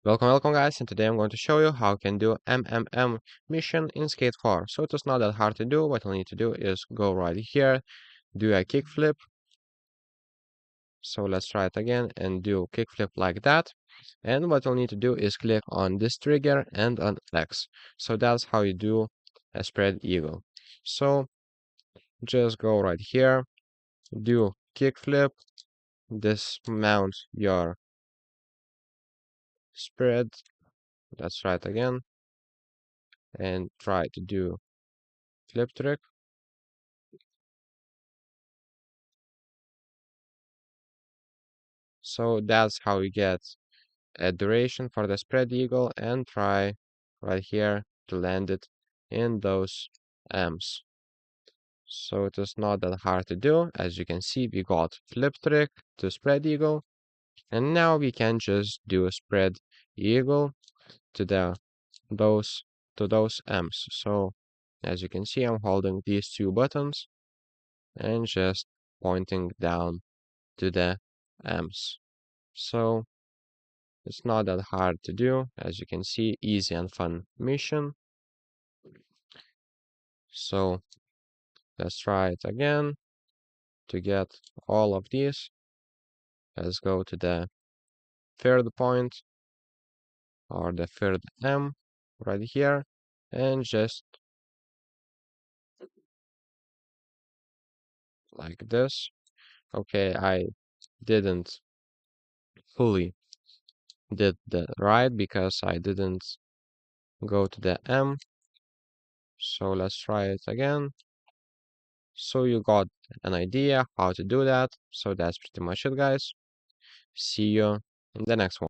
Welcome guys, and today I'm going to show you how you can do MMM mission in Skate 4. So it is not that hard to do. What you'll need to do is go right here, do a kickflip. So let's try it again and do kickflip like that. And what you'll need to do is click on this trigger and on X. So that's how you do a spread eagle. So just go right here, do kickflip, dismount your spread. Let's try it again and try to do flip trick. So that's how you get a duration for the spread eagle and try right here to land it in those M's. So it is not that hard to do. As you can see, we got flip trick to spread eagle, and now we can just do a spread eagle to those M's. So as you can see, I'm holding these two buttons and just pointing down to the M's. So it's not that hard to do. As you can see, easy and fun mission. So let's try it again to get all of these. Let's go to the third point or the third M right here and just like this. Okay, I didn't fully did the right because I didn't go to the M. So let's try it again. So you got an idea how to do that. So that's pretty much it, guys. See you in the next one.